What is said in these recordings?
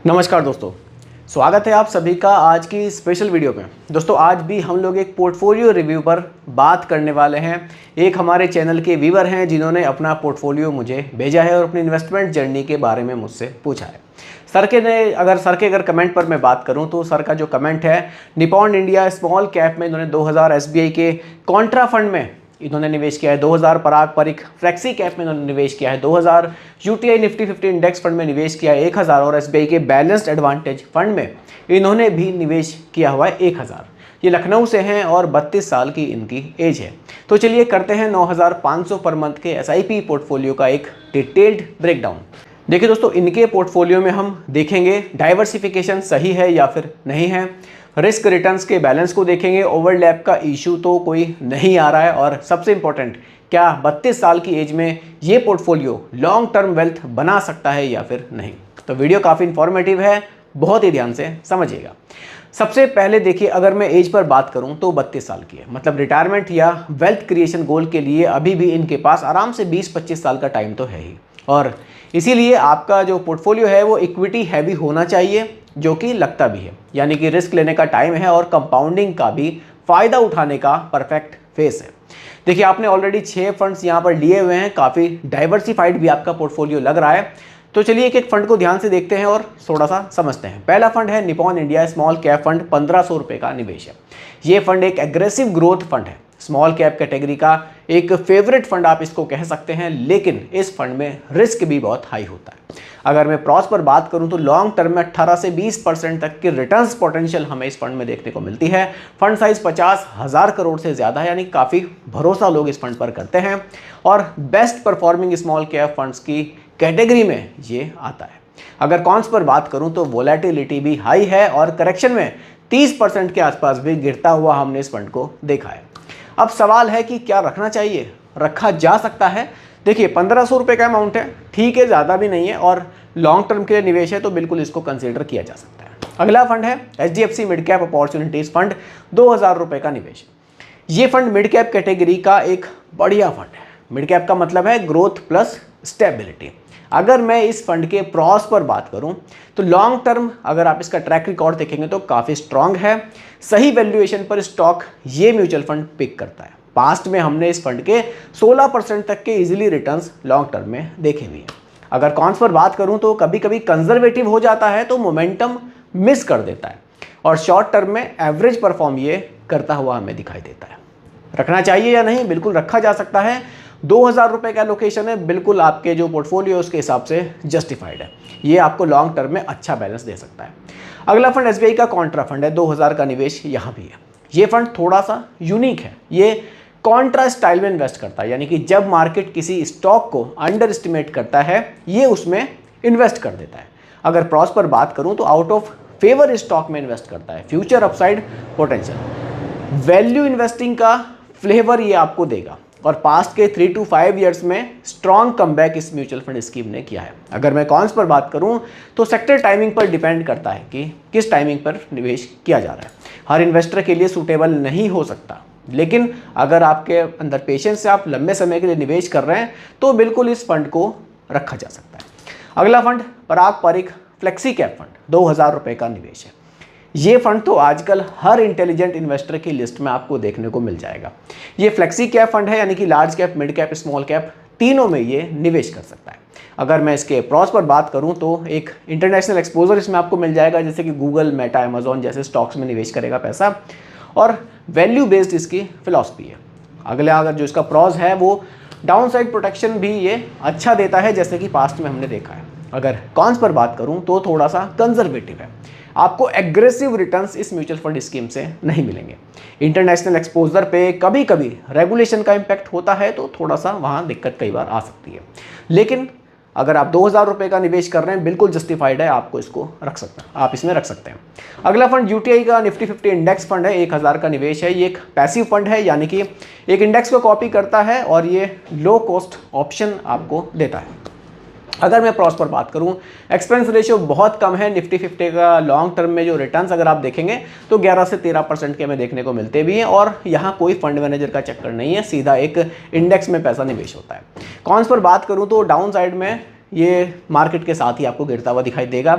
नमस्कार दोस्तों, स्वागत है आप सभी का आज की स्पेशल वीडियो में। दोस्तों आज भी हम लोग एक पोर्टफोलियो रिव्यू पर बात करने वाले हैं। एक हमारे चैनल के व्यूअर हैं जिन्होंने अपना पोर्टफोलियो मुझे भेजा है और अपनी इन्वेस्टमेंट जर्नी के बारे में मुझसे पूछा है। सर के अगर कमेंट पर मैं बात करूं तो सर का जो कमेंट है, निपॉन इंडिया स्मॉल कैप में इन्होंने 2000 एसबीआई के कॉन्ट्रा फंड में इन्होंने निवेश किया है, 2000 पराग परिक फ्लेक्सी कैप में इन्होंने निवेश किया है, 2000 यूटीआई निफ्टी 50 इंडेक्स फंड में निवेश किया है 1000 और एसबीआई के बैलेंस्ड एडवांटेज फंड में इन्होंने भी निवेश किया हुआ है 1000। ये लखनऊ से हैं और 32 साल की इनकी एज है। तो चलिए करते हैं 9500 पर मंथ के एसआईपी पोर्टफोलियो का एक डिटेल्ड ब्रेकडाउन। देखिए दोस्तों, इनके पोर्टफोलियो में हम देखेंगे डाइवर्सिफिकेशन सही है या फिर नहीं है, रिस्क रिटर्न्स के बैलेंस को देखेंगे, ओवरलैप का इशू तो कोई नहीं आ रहा है, और सबसे इंपॉर्टेंट क्या 32 साल की एज में ये पोर्टफोलियो लॉन्ग टर्म वेल्थ बना सकता है या फिर नहीं। तो वीडियो काफ़ी इंफॉर्मेटिव है, बहुत ही ध्यान से समझिएगा। सबसे पहले देखिए, अगर मैं एज पर बात करूं तो 32 साल की है, मतलब रिटायरमेंट या वेल्थ क्रिएशन गोल के लिए अभी भी इनके पास आराम से 20-25 साल का टाइम तो है ही, और इसीलिए आपका जो पोर्टफोलियो है वो इक्विटी हैवी होना चाहिए, जो कि लगता भी है, यानी कि रिस्क लेने का टाइम है और कंपाउंडिंग का भी फायदा उठाने का परफेक्ट फेस है। देखिए आपने ऑलरेडी 6 फंड्स यहाँ पर लिए हुए हैं, काफ़ी डाइवर्सिफाइड भी आपका पोर्टफोलियो लग रहा है। तो चलिए एक एक फंड को ध्यान से देखते हैं और थोड़ा सा समझते हैं। पहला फंड है Nippon India small cap fund, 1500 रुपये का निवेश है। ये फंड एक एग्रेसिव ग्रोथ फंड है, स्मॉल कैप कैटेगरी का एक फेवरेट फंड आप इसको कह सकते हैं, लेकिन इस फंड में रिस्क भी बहुत हाई होता है। अगर मैं प्रॉस पर बात करूं तो लॉन्ग टर्म में 18 से 20% तक की रिटर्न्स पोटेंशियल हमें इस फंड में देखने को मिलती है। फंड साइज 50,000 करोड़ से ज़्यादा है, यानी काफ़ी भरोसा लोग इस फंड पर करते हैं, और best performing small cap funds की कैटेगरी में ये आता है। अगर कॉन्स पर बात करूं तो वोलेटिलिटी भी हाई है और करेक्शन में 30% के आसपास भी गिरता हुआ हमने इस फंड को देखा है। अब सवाल है कि क्या रखना चाहिए, रखा जा सकता है। देखिए 1500 रुपये का अमाउंट है, ठीक है, ज़्यादा भी नहीं है, और लॉन्ग टर्म के लिए निवेश है तो बिल्कुल इसको कंसीडर किया जा सकता है। अगला फंड है HDFC mid cap opportunities fund, 2000 रुपये का निवेश। ये फंड मिड कैप कैटेगरी का एक बढ़िया फंड है। मिड कैप का मतलब है ग्रोथ प्लस स्टेबिलिटी। अगर मैं इस फंड के प्रॉस पर बात करूं तो लॉन्ग टर्म अगर आप इसका ट्रैक रिकॉर्ड देखेंगे तो काफ़ी स्ट्रांग है। सही वैल्यूएशन पर स्टॉक ये म्यूचुअल फंड पिक करता है। पास्ट में हमने इस फंड के 16% तक के इजीली रिटर्न्स लॉन्ग टर्म में देखे हुए हैं। अगर कॉन्स पर बात करूं तो कभी कभी कंजर्वेटिव हो जाता है तो मोमेंटम मिस कर देता है, और शॉर्ट टर्म में एवरेज परफॉर्म ये करता हुआ हमें दिखाई देता है। रखना चाहिए या नहीं, बिल्कुल रखा जा सकता है। 2000 रुपये का लोकेशन है, बिल्कुल आपके जो पोर्टफोलियो उसके हिसाब से जस्टिफाइड है। ये आपको लॉन्ग टर्म में अच्छा बैलेंस दे सकता है। अगला फंड एसबीआई का कॉन्ट्रा फंड है, 2000 का निवेश यहाँ भी है। ये फंड थोड़ा सा यूनिक है, ये कॉन्ट्रा स्टाइल में इन्वेस्ट करता है, यानी कि जब मार्केट किसी स्टॉक को अंडर एस्टिमेट करता है ये उसमें इन्वेस्ट कर देता है। अगर प्रॉस पर बात करूँ तो आउट ऑफ फेवर स्टॉक में इन्वेस्ट करता है। Future upside potential, value investing का फ्लेवर ये आपको देगा, और पास्ट के 3 to 5 ईयर्स में स्ट्रॉन्ग कमबैक इस म्यूचुअल फंड स्कीम ने किया है। अगर मैं कॉन्स पर बात करूं तो सेक्टर टाइमिंग पर डिपेंड करता है कि किस टाइमिंग पर निवेश किया जा रहा है। हर इन्वेस्टर के लिए सूटेबल नहीं हो सकता, लेकिन अगर आपके अंदर पेशेंस से आप लंबे समय के लिए निवेश कर रहे हैं तो बिल्कुल इस फंड को रखा जा सकता है। अगला फंड पराग परिक फ्लेक्सी कैप फंड, 2000 रुपये का निवेश है। ये फंड तो आजकल हर इंटेलिजेंट इन्वेस्टर की लिस्ट में आपको देखने को मिल जाएगा। ये फ्लेक्सी कैप फंड है, यानी कि large cap, mid cap, small cap तीनों में ये निवेश कर सकता है। अगर मैं इसके प्रॉस पर बात करूं तो एक इंटरनेशनल एक्सपोजर इसमें आपको मिल जाएगा, जैसे कि गूगल, मेटा, अमेजॉन जैसे स्टॉक्स में निवेश करेगा पैसा, और वैल्यू बेस्ड इसकी फिलॉसफी है। अगला अगर जो इसका प्रॉस है वो डाउन साइड प्रोटेक्शन भी ये अच्छा देता है, जैसे कि पास्ट में हमने देखा है। अगर कॉन्स पर बात करूं तो थोड़ा सा कंजर्वेटिव है, आपको एग्रेसिव रिटर्न्स इस म्यूचुअल फंड स्कीम से नहीं मिलेंगे। इंटरनेशनल एक्सपोजर पे कभी कभी रेगुलेशन का इम्पैक्ट होता है तो थोड़ा सा वहाँ दिक्कत कई बार आ सकती है, लेकिन अगर आप 2000 रुपये का निवेश कर रहे हैं बिल्कुल जस्टिफाइड है, आपको इसको रख सकते हैं, आप इसमें रख सकते हैं। अगला फंड यूटीआई का निफ्टी 50 इंडेक्स फंड है, 1000 का निवेश है। ये एक पैसिव फंड है, यानी कि एक इंडेक्स को कॉपी करता है और ये लो कॉस्ट ऑप्शन आपको देता है। अगर मैं प्रॉस पर बात करूं, एक्सपेंस रेशियो बहुत कम है। निफ्टी 50 का लॉन्ग टर्म में जो रिटर्न्स अगर आप देखेंगे तो 11 से 13% के हमें देखने को मिलते भी हैं, और यहाँ कोई फंड मैनेजर का चक्कर नहीं है, सीधा एक इंडेक्स में पैसा निवेश होता है। कॉन्स पर बात करूं तो डाउन साइड में ये मार्केट के साथ ही आपको गिरता हुआ दिखाई देगा।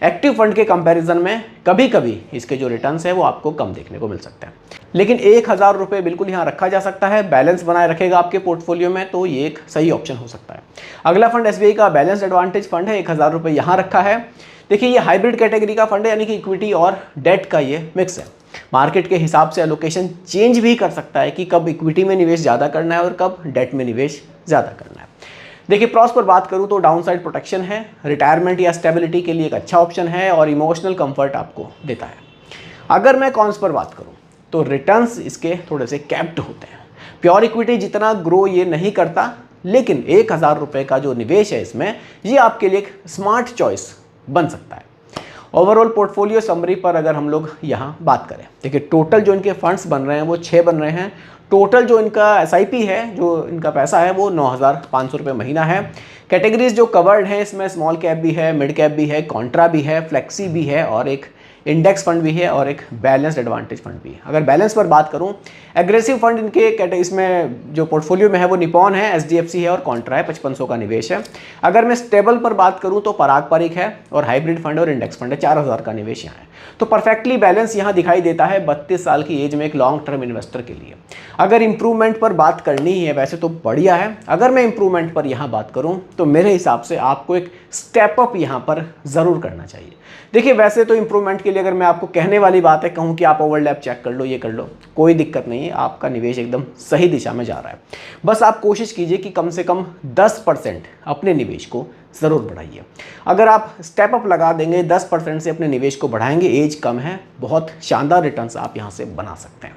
एक्टिव फंड के कंपैरिजन में कभी कभी इसके जो रिटर्न्स है वो आपको कम देखने को मिल सकते हैं, लेकिन 1000 रुपये बिल्कुल यहाँ रखा जा सकता है, बैलेंस बनाए रखेगा आपके पोर्टफोलियो में, तो ये एक सही ऑप्शन हो सकता है। अगला फंड SBI का बैलेंस एडवांटेज फंड है, 1000 रुपये यहाँ रखा है। देखिए ये हाइब्रिड कैटेगरी का फंड है, यानी कि इक्विटी और डेट का ये मिक्स है। मार्केट के हिसाब से एलोकेशन चेंज भी कर सकता है कि कब इक्विटी में निवेश ज़्यादा करना है और कब डेट में निवेश ज़्यादा करना है। देखिए प्रॉस पर बात करूं तो डाउनसाइड प्रोटेक्शन है, रिटायरमेंट या स्टेबिलिटी के लिए एक अच्छा ऑप्शन है और इमोशनल कंफर्ट आपको देता है। अगर मैं कॉन्स पर बात करूं तो रिटर्न्स इसके थोड़े से कैप्ड होते हैं। प्योर इक्विटी जितना ग्रो ये नहीं करता, लेकिन 1000 रुपये का जो निवेश है इसमें, ये आपके लिए एक स्मार्ट चॉइस बन सकता है। ओवरऑल पोर्टफोलियो समरी पर अगर हम लोग यहाँ बात करें, देखिए टोटल जो इनके फंड्स बन रहे हैं वो 6 बन रहे हैं। टोटल जो इनका SIP है, जो इनका पैसा है, वो 9500 रुपये महीना है। कैटेगरीज जो कवर्ड हैं इसमें स्मॉल कैप भी है, मिड कैप भी है, कॉन्ट्रा भी है, फ्लेक्सी भी है और एक इंडेक्स फंड भी है और एक बैलेंस्ड एडवांटेज फंड भी है। अगर बैलेंस पर बात करूं, एग्रेसिव फंड इनके इसमें जो पोर्टफोलियो में है वो निपॉन है, SDFC है और कॉन्ट्रा है, 5500 का निवेश है। अगर मैं स्टेबल पर बात करूं तो पराग परिक है और हाइब्रिड फंड और इंडेक्स फंड है, 4000 का निवेश यहाँ है। तो परफेक्टली बैलेंस यहाँ दिखाई देता है 32 साल की एज में एक लॉन्ग टर्म इन्वेस्टर के लिए। अगर इंप्रूवमेंट पर बात करनी ही है वैसे तो बढ़िया है। अगर मैं इंप्रूवमेंट पर यहाँ बात करूँ तो मेरे हिसाब से आपको एक स्टेप अप यहाँ पर ज़रूर करना चाहिए। देखिए वैसे तो इंप्रूवमेंट के लिए अगर मैं आपको कहने वाली बात है कहूँ कि आप ओवरलैप चेक कर लो, ये कर लो, कोई दिक्कत नहीं है, आपका निवेश एकदम सही दिशा में जा रहा है। बस आप कोशिश कीजिए कि कम से कम 10% अपने निवेश को ज़रूर बढ़ाइए। अगर आप स्टेप अप लगा देंगे, 10% से अपने निवेश को बढ़ाएंगे, एज कम है, बहुत शानदार रिटर्न्स आप यहाँ से बना सकते हैं।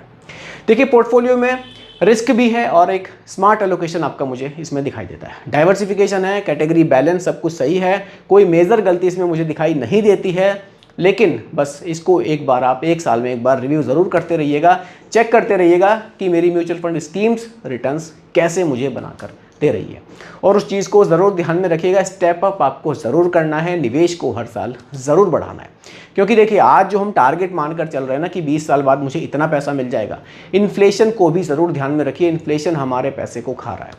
देखिए पोर्टफोलियो में रिस्क भी है और एक स्मार्ट एलोकेशन आपका मुझे इसमें दिखाई देता है। डाइवर्सिफिकेशन है, कैटेगरी बैलेंस, सब कुछ सही है, कोई मेजर गलती इसमें मुझे दिखाई नहीं देती है। लेकिन बस इसको एक बार आप 1 साल में एक बार रिव्यू ज़रूर करते रहिएगा, चेक करते रहिएगा कि मेरी म्यूचुअल फंड स्कीम्स रिटर्न्स कैसे मुझे बनाकर दे रही है, और उस चीज़ को ज़रूर ध्यान में रखिएगा। स्टेप अप आपको ज़रूर करना है, निवेश को हर साल ज़रूर बढ़ाना है। क्योंकि देखिए आज जो हम टारगेट मानकर चल रहे हैं ना कि 20 साल बाद मुझे इतना पैसा मिल जाएगा, इन्फ्लेशन को भी ज़रूर ध्यान में रखिए। इन्फ्लेशन हमारे पैसे को खा रहा है,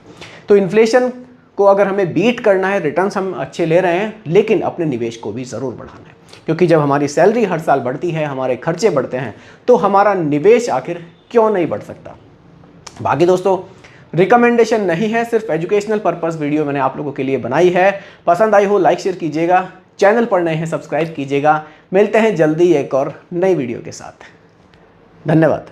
तो इन्फ्लेशन को अगर हमें बीट करना है, रिटर्न्स हम अच्छे ले रहे हैं, लेकिन अपने निवेश को भी ज़रूर बढ़ाना है। क्योंकि जब हमारी सैलरी हर साल बढ़ती है, हमारे खर्चे बढ़ते हैं, तो हमारा निवेश आखिर क्यों नहीं बढ़ सकता। बाकी दोस्तों रिकमेंडेशन नहीं है, सिर्फ एजुकेशनल पर्पस वीडियो मैंने आप लोगों के लिए बनाई है। पसंद आई हो लाइक शेयर कीजिएगा, चैनल पर नए हैं सब्सक्राइब कीजिएगा। मिलते हैं जल्दी एक और नई वीडियो के साथ। धन्यवाद।